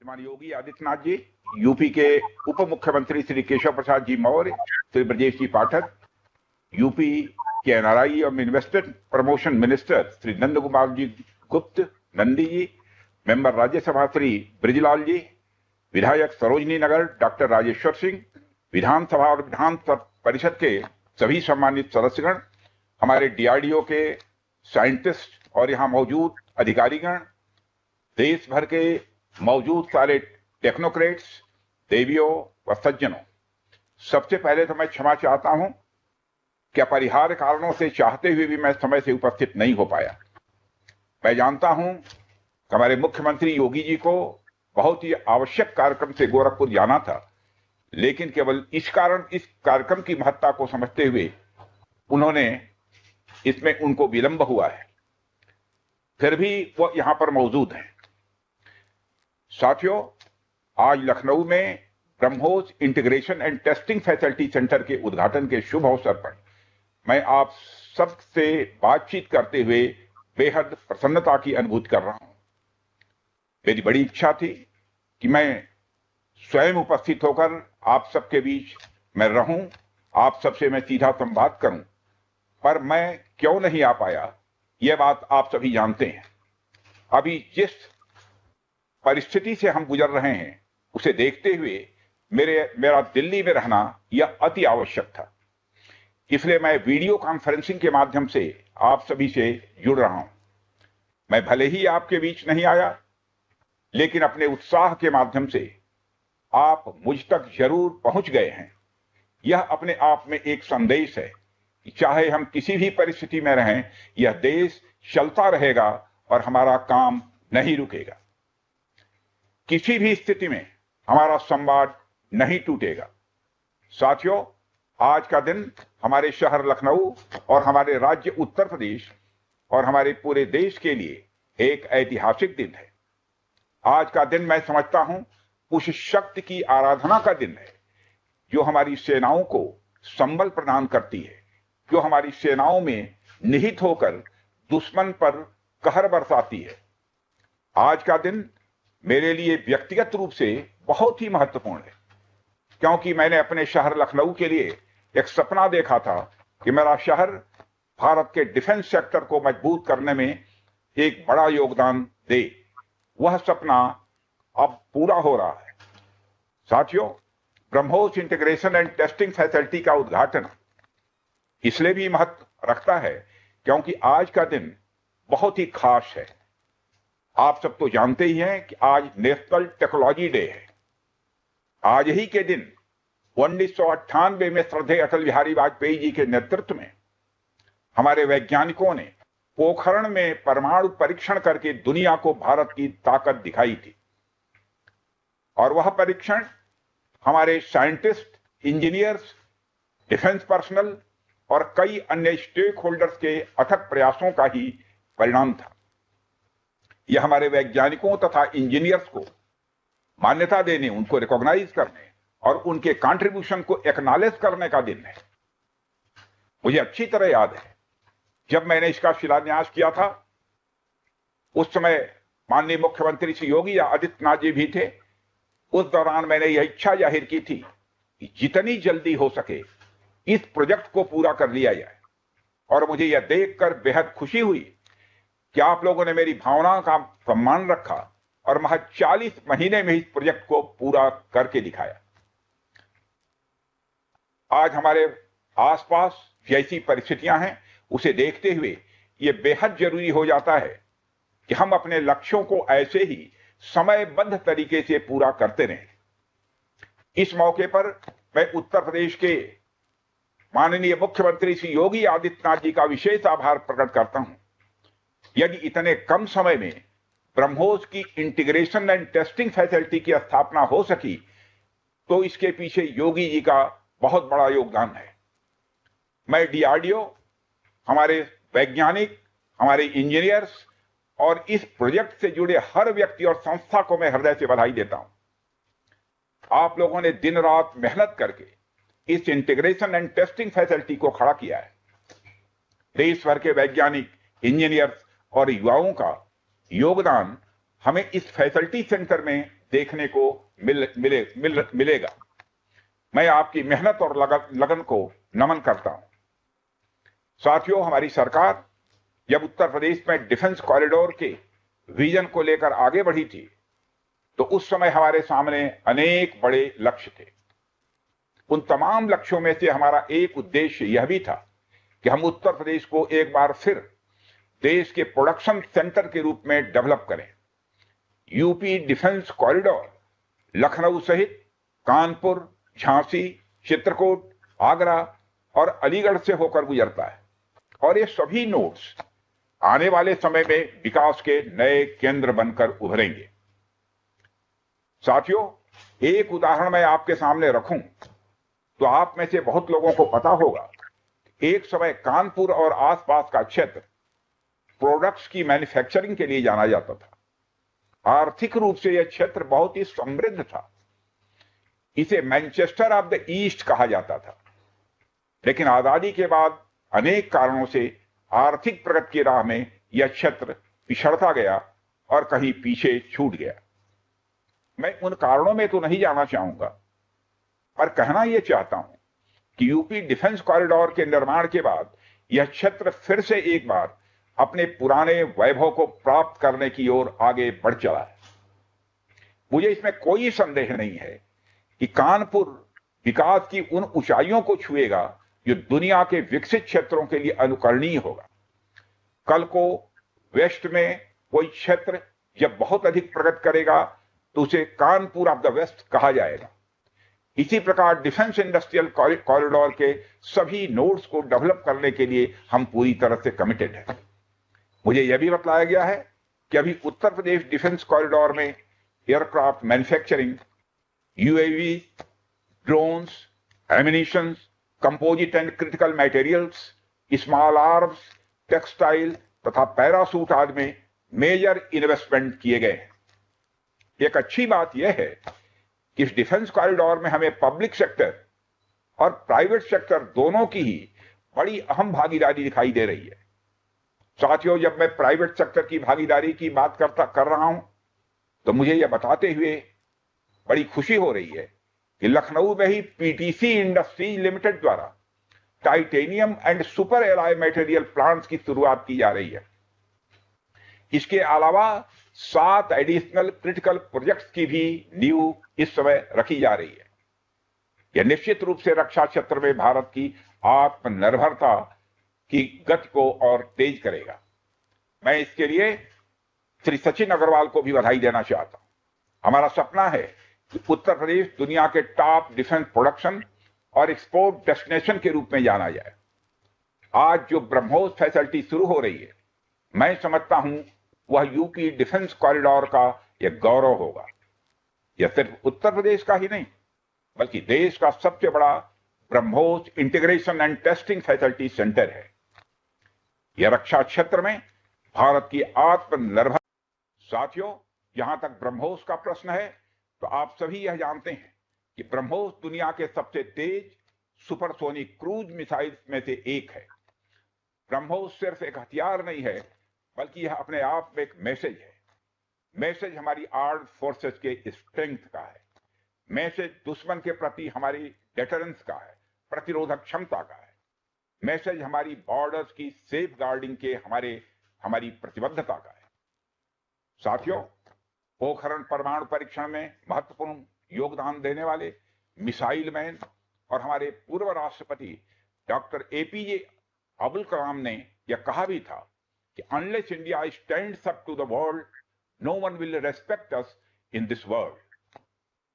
श्रीमान योगी आदित्यनाथ जी, यूपी के उप मुख्यमंत्री श्री केशव प्रसाद जी मौर्य, श्री ब्रजेश जी पाठक, यूपी के एनआरआई और investor promotion minister Shri Nand Kumar ji गुप्त नंदी जी, मेंबर राज्यसभा श्री ब्रिजलाल जी, विधायक सरोजनी नगर डॉक्टर राजेश्वर सिंह, विधानसभा और विधान परिषद के सभी सम्मानित सदस्यगण, हमारे डीआरडीओ के साइंटिस्ट और यहाँ मौजूद अधिकारीगण, देश भर के मौजूद सारे टेक्नोक्रेट्स, देवियों व सज्जनों, सबसे पहले तो मैं क्षमा चाहता हूं कि अपरिहार्य कारणों से चाहते हुए भी मैं समय से उपस्थित नहीं हो पाया। मैं जानता हूं कि हमारे मुख्यमंत्री योगी जी को बहुत ही आवश्यक कार्यक्रम से गोरखपुर जाना था, लेकिन केवल इस कार्यक्रम की महत्ता को समझते हुए इसमें उनको विलंब हुआ है, फिर भी वो यहां पर मौजूद हैं। साथियों, आज लखनऊ में BrahMos integration and testing facility centre के उद्घाटन के शुभ अवसर पर मैं आप सबसे बातचीत करते हुए बेहद प्रसन्नता की अनुभूति कर रहा हूं। मेरी बड़ी इच्छा थी कि मैं स्वयं उपस्थित होकर आप सबके बीच मैं रहूं, आप सबसे मैं सीधा संवाद करूं, पर मैं क्यों नहीं आ पाया, यह बात आप सभी जानते हैं। अभी जिस परिस्थिति से हम गुजर रहे हैं उसे देखते हुए मेरा दिल्ली में रहना यह अति आवश्यक था। इसलिए मैं वीडियो कॉन्फ्रेंसिंग के माध्यम से आप सभी से जुड़ रहा हूं। मैं भले ही आपके बीच नहीं आया, लेकिन अपने उत्साह के माध्यम से आप मुझ तक जरूर पहुंच गए हैं। यह अपने आप में एक संदेश है कि चाहे हम किसी भी परिस्थिति में रहें, यह देश चलता रहेगा और हमारा काम नहीं रुकेगा। किसी भी स्थिति में हमारा संवाद नहीं टूटेगा। साथियों, आज का दिन हमारे शहर लखनऊ और हमारे राज्य उत्तर प्रदेश और हमारे पूरे देश के लिए एक ऐतिहासिक दिन है। आज का दिन मैं समझता हूं उस शक्ति की आराधना का दिन है जो हमारी सेनाओं को संबल प्रदान करती है, जो हमारी सेनाओं में निहित होकर दुश्मन पर कहर बरसाती है। आज का दिन मेरे लिए व्यक्तिगत रूप से बहुत ही महत्वपूर्ण है, क्योंकि मैंने अपने शहर लखनऊ के लिए एक सपना देखा था कि मेरा शहर भारत के डिफेंस सेक्टर को मजबूत करने में एक बड़ा योगदान दे। वह सपना अब पूरा हो रहा है। साथियों, BrahMos integration and testing facility का उद्घाटन इसलिए भी महत्व रखता है क्योंकि आज का दिन बहुत ही खास है। आप सब तो जानते ही हैं कि आज नेशनल टेक्नोलॉजी डे है। आज ही के दिन 1998 में श्रद्धेय अटल बिहारी वाजपेयी जी के नेतृत्व में हमारे वैज्ञानिकों ने पोखरण में परमाणु परीक्षण करके दुनिया को भारत की ताकत दिखाई थी। और वह परीक्षण हमारे साइंटिस्ट, इंजीनियर्स, डिफेंस पर्सनल और कई अन्य स्टेक होल्डर्स के अथक प्रयासों का ही परिणाम था। यह हमारे वैज्ञानिकों तथा इंजीनियर्स को मान्यता देने, उनको रिकॉग्नाइज करने और उनके कंट्रीब्यूशन को एक्नॉलेज करने का दिन है। मुझे अच्छी तरह याद है जब मैंने इसका शिलान्यास किया था, उस समय माननीय मुख्यमंत्री श्री योगी आदित्यनाथ जी भी थे। उस दौरान मैंने यह इच्छा जाहिर की थी कि जितनी जल्दी हो सके इस प्रोजेक्ट को पूरा कर लिया जाए। और मुझे यह देखकर बेहद खुशी हुई कि आप लोगों ने मेरी भावना का सम्मान रखा और महज 40 महीने में इस प्रोजेक्ट को पूरा करके दिखाया। आज हमारे आसपास जैसी परिस्थितियां हैं, उसे देखते हुए यह बेहद जरूरी हो जाता है कि हम अपने लक्ष्यों को ऐसे ही समयबद्ध तरीके से पूरा करते रहें। इस मौके पर मैं उत्तर प्रदेश के माननीय मुख्यमंत्री श्री योगी आदित्यनाथ जी का विशेष आभार प्रकट करता हूं। यदि इतने कम समय में ब्रह्मोस की इंटीग्रेशन एंड टेस्टिंग फैसिलिटी की स्थापना हो सकी, तो इसके पीछे योगी जी का बहुत बड़ा योगदान है। मैं डीआरडीओ, हमारे वैज्ञानिक, हमारे इंजीनियर्स और इस प्रोजेक्ट से जुड़े हर व्यक्ति और संस्था को मैं हृदय से बधाई देता हूं। आप लोगों ने दिन रात मेहनत करके इस इंटीग्रेशन एंड टेस्टिंग फैसिलिटी को खड़ा किया है। देश भर के वैज्ञानिक, इंजीनियर्स और युवाओं का योगदान हमें इस फैसिलिटी सेंटर में देखने को मिलेगा। मैं आपकी मेहनत और लगन को नमन करता हूं। साथियों, हमारी सरकार जब उत्तर प्रदेश में डिफेंस कॉरिडोर के विजन को लेकर आगे बढ़ी थी, तो उस समय हमारे सामने अनेक बड़े लक्ष्य थे। उन तमाम लक्ष्यों में से हमारा एक उद्देश्य यह भी था कि हम उत्तर प्रदेश को एक बार फिर देश के प्रोडक्शन सेंटर के रूप में डेवलप करें। यूपी डिफेंस कॉरिडोर लखनऊ सहित कानपुर, झांसी, चित्रकूट, आगरा और अलीगढ़ से होकर गुजरता है और ये सभी नोड्स आने वाले समय में विकास के नए केंद्र बनकर उभरेंगे। साथियों, एक उदाहरण मैं आपके सामने रखूं तो आप में से बहुत लोगों को पता होगा, एक समय कानपुर और आसपास का क्षेत्र प्रोडक्ट्स की मैन्युफैक्चरिंग के लिए जाना जाता था। आर्थिक रूप से यह क्षेत्र बहुत ही समृद्ध था। इसे मैनचेस्टर ऑफ द ईस्ट कहा जाता था। लेकिन आजादी के बाद अनेक कारणों से आर्थिक प्रगति की राह में यह क्षेत्र पिछड़ता गया और कहीं पीछे छूट गया। मैं उन कारणों में तो नहीं जाना चाहूंगा, पर कहना यह चाहता हूं कि यूपी डिफेंस कॉरिडोर के निर्माण के बाद यह क्षेत्र फिर से एक बार अपने पुराने वैभव को प्राप्त करने की ओर आगे बढ़ चला है। मुझे इसमें कोई संदेह नहीं है कि कानपुर विकास की उन ऊंचाइयों को छुएगा जो दुनिया के विकसित क्षेत्रों के लिए अनुकरणीय होगा। कल को वेस्ट में कोई क्षेत्र जब बहुत अधिक प्रगति करेगा तो उसे कानपुर ऑफ द वेस्ट कहा जाएगा। इसी प्रकार डिफेंस इंडस्ट्रियल कॉरिडोर के सभी नोड्स को डेवलप करने के लिए हम पूरी तरह से कमिटेड हैं। मुझे यह भी बताया गया है कि अभी उत्तर प्रदेश डिफेंस कॉरिडोर में aircraft manufacturing, UAV, drones, ammunitions, composite and critical materials, small arms, textile तथा पैरासूट आदि में मेजर इन्वेस्टमेंट किए गए हैं। एक अच्छी बात यह है कि इस डिफेंस कॉरिडोर में हमें पब्लिक सेक्टर और प्राइवेट सेक्टर दोनों की ही बड़ी अहम भागीदारी दिखाई दे रही है। साथियों, जब मैं प्राइवेट सेक्टर की भागीदारी की बात कर रहा हूं तो मुझे यह बताते हुए बड़ी खुशी हो रही है कि लखनऊ में ही पीटीसी इंडस्ट्रीज लिमिटेड द्वारा titanium and super alloy material plants की शुरुआत की जा रही है। इसके अलावा 7 एडिशनल क्रिटिकल प्रोजेक्ट्स की भी नींव इस समय रखी जा रही है। यह निश्चित रूप से रक्षा क्षेत्र में भारत की आत्मनिर्भरता की गति को और तेज करेगा। मैं इसके लिए श्री सचिन अग्रवाल को भी बधाई देना चाहता हूं। हमारा सपना है कि उत्तर प्रदेश दुनिया के टॉप डिफेंस प्रोडक्शन और एक्सपोर्ट डेस्टिनेशन के रूप में जाना जाए। आज जो ब्रह्मोस फैसिलिटी शुरू हो रही है, मैं समझता हूं वह यूपी डिफेंस कॉरिडोर का यह गौरव होगा। यह सिर्फ उत्तर प्रदेश का ही नहीं, बल्कि देश का सबसे बड़ा BrahMos integration and testing facility centre है। यह रक्षा क्षेत्र में भारत की आत्मनिर्भर। साथियों, जहां तक ब्रह्मोस का प्रश्न है, तो आप सभी यह जानते हैं कि ब्रह्मोस दुनिया के सबसे तेज सुपरसोनिक क्रूज मिसाइल्स में से एक है। ब्रह्मोस सिर्फ एक हथियार नहीं है, बल्कि यह अपने आप में एक मैसेज है। मैसेज हमारी आर्म्ड फोर्सेस के स्ट्रेंथ का है। मैसेज दुश्मन के प्रति हमारी डेटरेंस का है, प्रतिरोधक क्षमता का है। मैसेज हमारी बॉर्डर्स की सेफ गार्डिंग के हमारी प्रतिबद्धता का है। साथियों, पोखरण परमाणु परीक्षण में महत्वपूर्ण योगदान देने वाले मिसाइल मैन और हमारे पूर्व राष्ट्रपति डॉक्टर एपीजे अब्दुल कलाम ने यह कहा भी था कि unless India stands up to the world, no one will respect us in this world.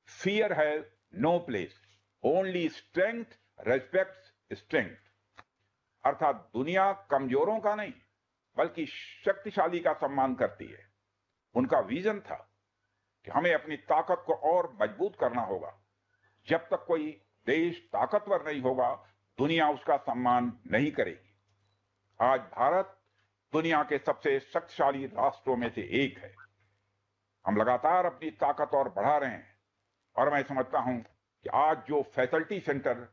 Fear has no place, only strength respects strength. अर्थात दुनिया कमजोरों का नहीं, बल्कि शक्तिशाली का सम्मान करती है। उनका विजन था कि हमें अपनी ताकत को और मजबूत करना होगा। जब तक कोई देश ताकतवर नहीं होगा, दुनिया उसका सम्मान नहीं करेगी। आज भारत दुनिया के सबसे शक्तिशाली राष्ट्रों में से एक है। हम लगातार अपनी ताकत और बढ़ा रहे हैं और मैं समझता हूं कि आज जो फैसिलिटी सेंटर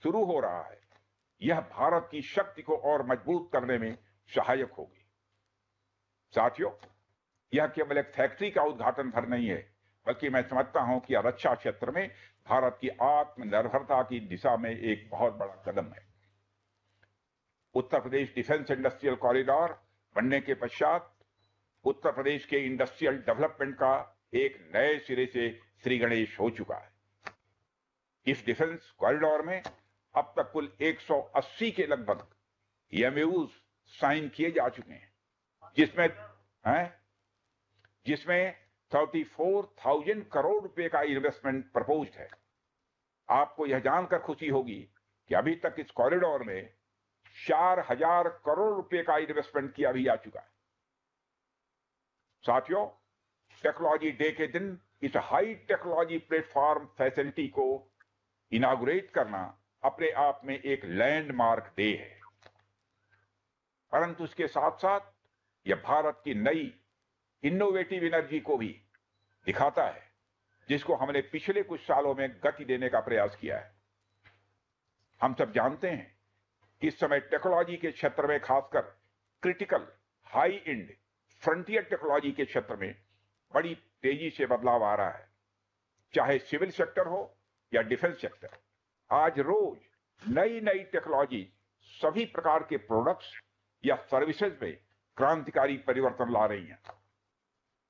शुरू हो रहा है, यह भारत की शक्ति को और मजबूत करने में सहायक होगी। साथियों, यह केवल एक फैक्ट्री का उद्घाटन भर नहीं है, बल्कि मैं समझता हूं कि यह रक्षा क्षेत्र में भारत की आत्मनिर्भरता की दिशा में एक बहुत बड़ा कदम है। उत्तर प्रदेश डिफेंस इंडस्ट्रियल कॉरिडोर बनने के पश्चात उत्तर प्रदेश के इंडस्ट्रियल डेवलपमेंट का एक नए सिरे से श्री गणेश हो चुका है। इस डिफेंस कॉरिडोर में अब तक कुल 180 के लगभग एमओयूज साइन किए जा चुके हैं, जिसमें 34,000 करोड़ रुपए का इन्वेस्टमेंट प्रपोज्ड है। आपको यह जानकर खुशी होगी कि अभी तक इस कॉरिडोर में 4,000 करोड़ रुपए का इन्वेस्टमेंट किया भी जा चुका है। साथियों, टेक्नोलॉजी डे के दिन इस हाई टेक्नोलॉजी प्लेटफॉर्म फैसिलिटी को इनागुरेट करना अपने आप में एक लैंडमार्क डे है, परंतु इसके साथ साथ यह भारत की नई इनोवेटिव एनर्जी को भी दिखाता है, जिसको हमने पिछले कुछ सालों में गति देने का प्रयास किया है। हम सब जानते हैं कि इस समय टेक्नोलॉजी के क्षेत्र में, खासकर critical high and frontier technology के क्षेत्र में बड़ी तेजी से बदलाव आ रहा है, चाहे सिविल सेक्टर हो या डिफेंस सेक्टर। आज रोज नई नई टेक्नोलॉजी सभी प्रकार के प्रोडक्ट्स या सर्विसेज में क्रांतिकारी परिवर्तन ला रही हैं।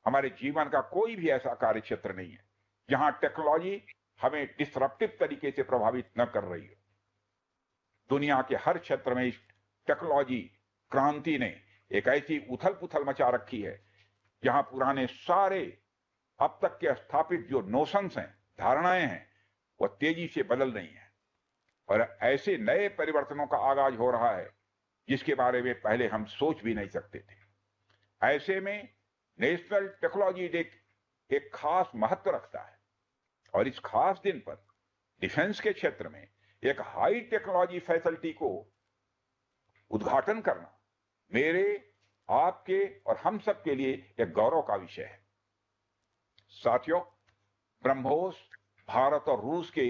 हमारे जीवन का कोई भी ऐसा कार्य क्षेत्र नहीं है जहां टेक्नोलॉजी हमें डिसरप्टिव तरीके से प्रभावित न कर रही हो। दुनिया के हर क्षेत्र में इस टेक्नोलॉजी क्रांति ने एक ऐसी उथल पुथल मचा रखी है जहां पुराने सारे अब तक के स्थापित जो नोशंस हैं, धारणाएं हैं, वह तेजी से बदल रही हैं और ऐसे नए परिवर्तनों का आगाज हो रहा है जिसके बारे में पहले हम सोच भी नहीं सकते थे। ऐसे में नेशनल टेक्नोलॉजी डे एक खास महत्व रखता है और इस खास दिन पर डिफेंस के क्षेत्र में एक हाई टेक्नोलॉजी फैसिलिटी को उद्घाटन करना मेरे, आपके और हम सब के लिए एक गौरव का विषय है। साथियों, ब्रह्मोस भारत और रूस के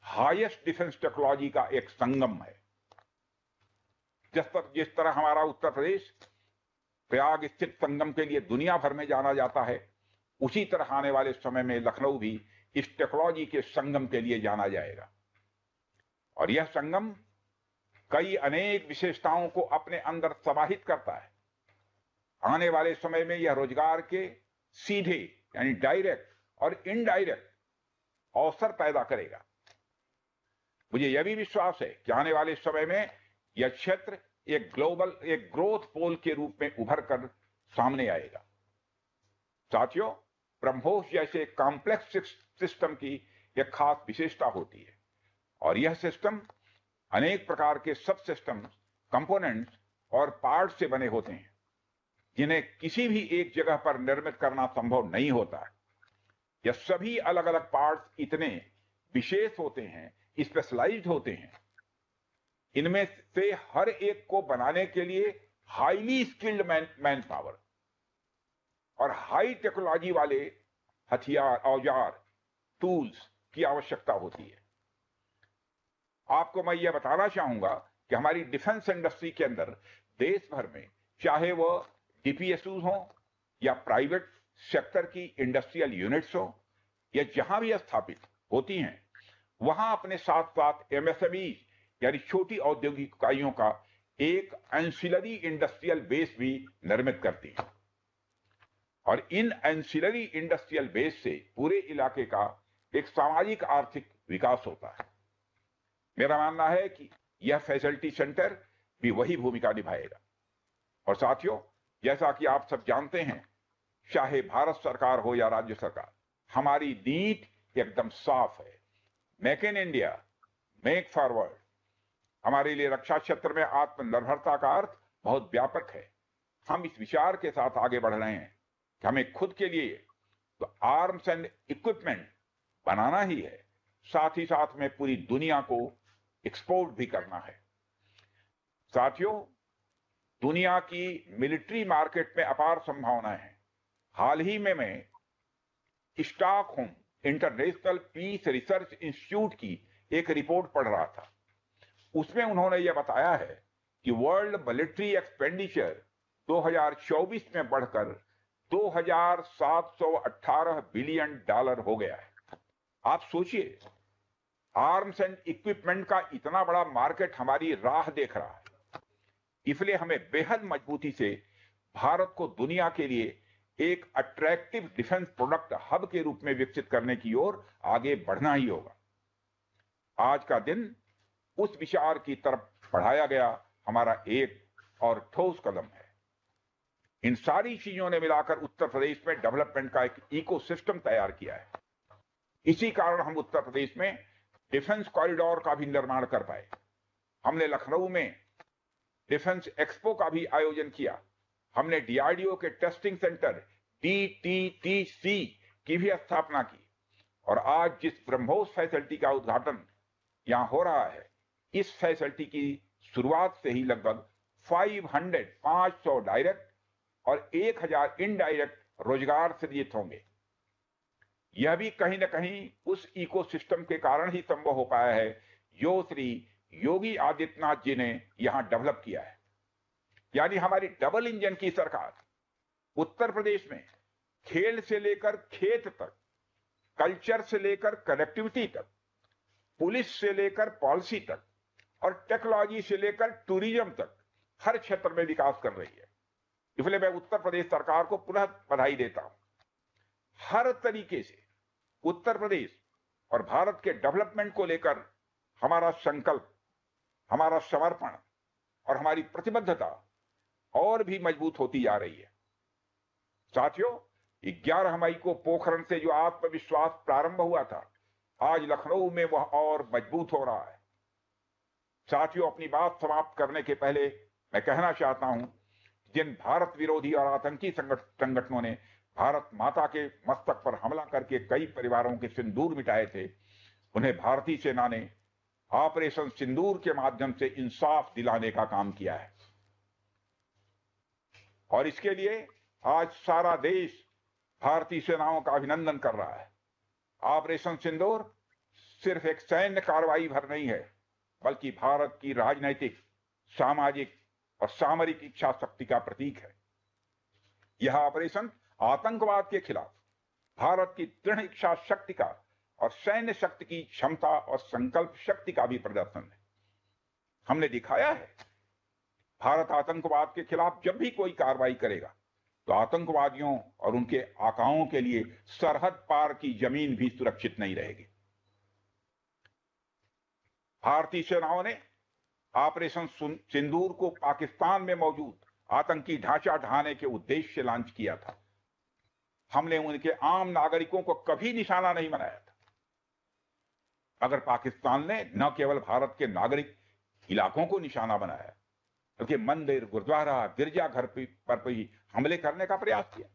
हाईएस्ट डिफेंस टेक्नोलॉजी का एक संगम है। जिस तरह हमारा उत्तर प्रदेश प्रयाग स्थित संगम के लिए दुनिया भर में जाना जाता है, उसी तरह आने वाले समय में लखनऊ भी इस टेक्नोलॉजी के संगम के लिए जाना जाएगा और यह संगम कई अनेक विशेषताओं को अपने अंदर समाहित करता है। आने वाले समय में यह रोजगार के सीधे यानी डायरेक्ट और इनडायरेक्ट अवसर पैदा करेगा। मुझे यह भी विश्वास है कि आने वाले समय में यह क्षेत्र एक ग्रोथ पोल के रूप में उभर कर सामने आएगा। साथियों, ब्रह्मोस जैसे कॉम्प्लेक्स सिस्टम की एक खास विशेषता होती है और यह सिस्टम अनेक प्रकार के सब सिस्टम, कंपोनेंट्स और पार्ट से बने होते हैं जिन्हें किसी भी एक जगह पर निर्मित करना संभव नहीं होता है। यह सभी अलग अलग पार्ट्स इतने विशेष होते हैं, स्पेशलाइज्ड होते हैं, इनमें से हर एक को बनाने के लिए हाईली स्किल्ड मैन पावर और हाई टेक्नोलॉजी वाले हथियार, औजार, टूल्स की आवश्यकता होती है। आपको मैं यह बताना चाहूंगा कि हमारी डिफेंस इंडस्ट्री के अंदर देश भर में, चाहे वह डीपीएसयू हो या प्राइवेट सेक्टर की इंडस्ट्रियल यूनिट्स हो या जहां भी स्थापित होती हैं, वहां अपने साथ साथ एमएसएमई यानी छोटी औद्योगिक इकाइयों का एक एंसिलरी इंडस्ट्रियल बेस भी निर्मित करती है और इन एंसिलरी इंडस्ट्रियल बेस से पूरे इलाके का एक सामाजिक आर्थिक विकास होता है। मेरा मानना है कि यह फैसिलिटी सेंटर भी वही भूमिका निभाएगा। और साथियों, जैसा कि आप सब जानते हैं, चाहे भारत सरकार हो या राज्य सरकार, हमारी नीति एकदम साफ है। Make in India, make forward. हमारे लिए रक्षा क्षेत्र में आत्मनिर्भरता का अर्थ बहुत व्यापक है। हम इस विचार के साथ आगे बढ़ रहे हैं कि हमें खुद के लिए तो आर्म्स एंड इक्विपमेंट बनाना ही है, साथ ही साथ में पूरी दुनिया को एक्सपोर्ट भी करना है। साथियों, दुनिया की मिलिट्री मार्केट में अपार संभावनाएं हैं। हाल ही में मैं Stockholm International Peace Research Institute की एक रिपोर्ट पढ़ रहा था। उसमें उन्होंने यह बताया है कि वर्ल्ड मिलिट्री एक्सपेंडिचर 2024 में बढ़कर $2,718 बिलियन हो गया है। आप सोचिए, आर्म्स एंड इक्विपमेंट का इतना बड़ा मार्केट हमारी राह देख रहा है। इसलिए हमें बेहद मजबूती से भारत को दुनिया के लिए एक अट्रैक्टिव डिफेंस प्रोडक्ट हब के रूप में विकसित करने की ओर आगे बढ़ना ही होगा। आज का दिन उस विचार की तरफ बढ़ाया गया हमारा एक और ठोस कदम है। इन सारी चीजों ने मिलाकर उत्तर प्रदेश में डेवलपमेंट का एक इकोसिस्टम तैयार किया है। इसी कारण हम उत्तर प्रदेश में डिफेंस कॉरिडोर का भी निर्माण कर पाए। हमने लखनऊ में डिफेंस एक्सपो का भी आयोजन किया। हमने डीआरडीओ के टेस्टिंग सेंटर DTTC की भी स्थापना की। और आज जिस ब्रह्मोस फैसिलिटी का उद्घाटन यहां हो रहा है, इस फैसिलिटी की शुरुआत से ही लगभग 500 डायरेक्ट और 1000 इनडायरेक्ट रोजगार सृजित होंगे। यह भी कहीं ना कहीं उस इकोसिस्टम के कारण ही संभव हो पाया है जो श्री योगी आदित्यनाथ जी ने यहां डेवलप किया है। यानी हमारी डबल इंजन की सरकार उत्तर प्रदेश में खेल से लेकर खेत तक, कल्चर से लेकर कनेक्टिविटी तक, पुलिस से लेकर पॉलिसी तक और टेक्नोलॉजी से लेकर टूरिज्म तक हर क्षेत्र में विकास कर रही है। इसलिए मैं उत्तर प्रदेश सरकार को पुनः बधाई देता हूं। हर तरीके से उत्तर प्रदेश और भारत के डेवलपमेंट को लेकर हमारा संकल्प, हमारा समर्पण और हमारी प्रतिबद्धता और भी मजबूत होती जा रही है। साथियों, 11 मई को पोखरण से जो आत्मविश्वास प्रारंभ हुआ था, आज लखनऊ में वह और मजबूत हो रहा है। साथियों, अपनी बात समाप्त करने के पहले मैं कहना चाहता हूं, जिन भारत विरोधी और आतंकी संगठनों ने भारत माता के मस्तक पर हमला करके कई परिवारों के सिंदूर मिटाए थे, उन्हें भारतीय सेना ने ऑपरेशन सिंदूर के माध्यम से इंसाफ दिलाने का काम किया है। और इसके लिए आज सारा देश भारतीय सेनाओं का अभिनंदन कर रहा है। ऑपरेशन सिंदूर सिर्फ एक सैन्य कार्रवाई भर नहीं है, बल्कि भारत की राजनैतिक, सामाजिक और सामरिक इच्छा शक्ति का प्रतीक है। यह ऑपरेशन आतंकवाद के खिलाफ भारत की दृढ़ इच्छा शक्ति का और सैन्य शक्ति की क्षमता और संकल्प शक्ति का भी प्रदर्शन है। हमने दिखाया है, भारत आतंकवाद के खिलाफ जब भी कोई कार्रवाई करेगा तो आतंकवादियों और उनके आकाओं के लिए सरहद पार की जमीन भी सुरक्षित नहीं रहेगी। भारतीय सेनाओं ने ऑपरेशन सिंदूर को पाकिस्तान में मौजूद आतंकी ढांचा ढहाने के उद्देश्य से लॉन्च किया था। हमने उनके आम नागरिकों को कभी निशाना नहीं बनाया था। अगर पाकिस्तान ने न केवल भारत के नागरिक इलाकों को निशाना बनाया, बल्कि मंदिर, गुरुद्वारा, गिरजाघर पर भी हमले करने का प्रयास किया।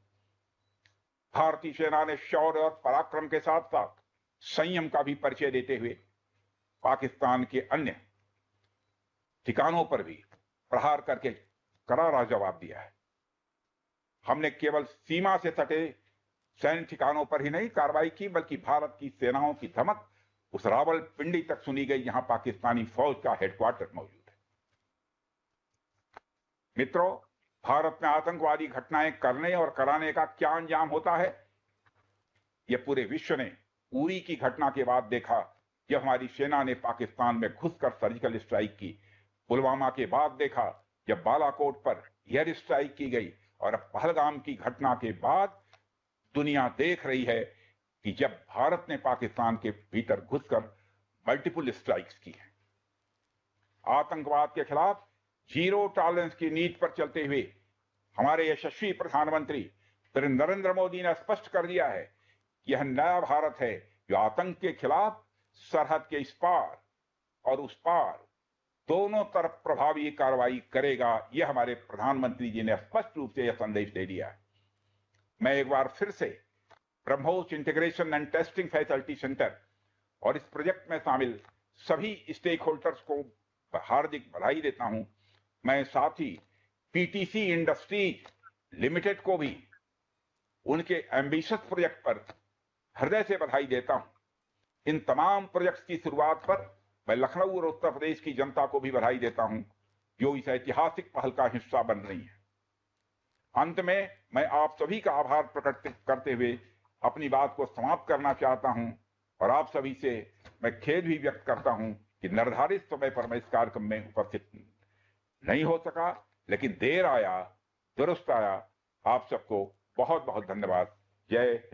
भारतीय सेना ने शौर्य और पराक्रम के साथ साथ संयम का भी परिचय देते हुए पाकिस्तान के अन्य ठिकानों पर भी प्रहार करके करारा जवाब दिया है। हमने केवल सीमा से सटे सैन्य ठिकानों पर ही नहीं कार्रवाई की, बल्कि भारत की सेनाओं की धमक उस रावलपिंडी तक सुनी गई जहां पाकिस्तानी फौज का हेडक्वार्टर मौजूद है। मित्रों, भारत में आतंकवादी घटनाएं करने और कराने का क्या अंजाम होता है, यह पूरे विश्व ने उरी की घटना के बाद देखा, जब हमारी सेना ने पाकिस्तान में घुसकर सर्जिकल स्ट्राइक की। पुलवामा के बाद देखा, जब बालाकोट पर एयर स्ट्राइक की गई। और अब पहलगाम की घटना के बाद दुनिया देख रही है कि जब भारत ने पाकिस्तान के भीतर घुसकर मल्टीपल स्ट्राइक्स की हैं। आतंकवाद के खिलाफ जीरो टॉलरेंस की नीति पर चलते हुए हमारे यशस्वी प्रधानमंत्री श्री नरेंद्र मोदी ने स्पष्ट कर दिया है कि यह नया भारत है जो आतंक के खिलाफ सरहद के इस पार और उस पार दोनों तरफ प्रभावी कार्रवाई करेगा। यह हमारे प्रधानमंत्री जी ने स्पष्ट रूप से यह संदेश दे दिया है। मैं एक बार फिर से BrahMos integration and testing facility centre और इस प्रोजेक्ट में शामिल सभी स्टेक होल्डर्स को हार्दिक बधाई देता हूं। मैं साथ ही पीटीसी इंडस्ट्रीज लिमिटेड को भी उनके एम्बिशियस प्रोजेक्ट पर हृदय से बधाई देता हूं। इन तमाम प्रोजेक्ट्स की शुरुआत पर मैं लखनऊ और उत्तर प्रदेश की जनता को भी बधाई देता हूं, जो इस ऐतिहासिक पहल का हिस्सा बन रही है। अंत में मैं आप सभी का आभार प्रकट करते हुए अपनी बात को समाप्त करना चाहता हूं और आप सभी से मैं खेद भी व्यक्त करता हूं कि निर्धारित समय पर मैं इस कार्यक्रम में उपस्थित नहीं हो सका, लेकिन देर आया दुरुस्त आया। आप सबको बहुत बहुत धन्यवाद। जय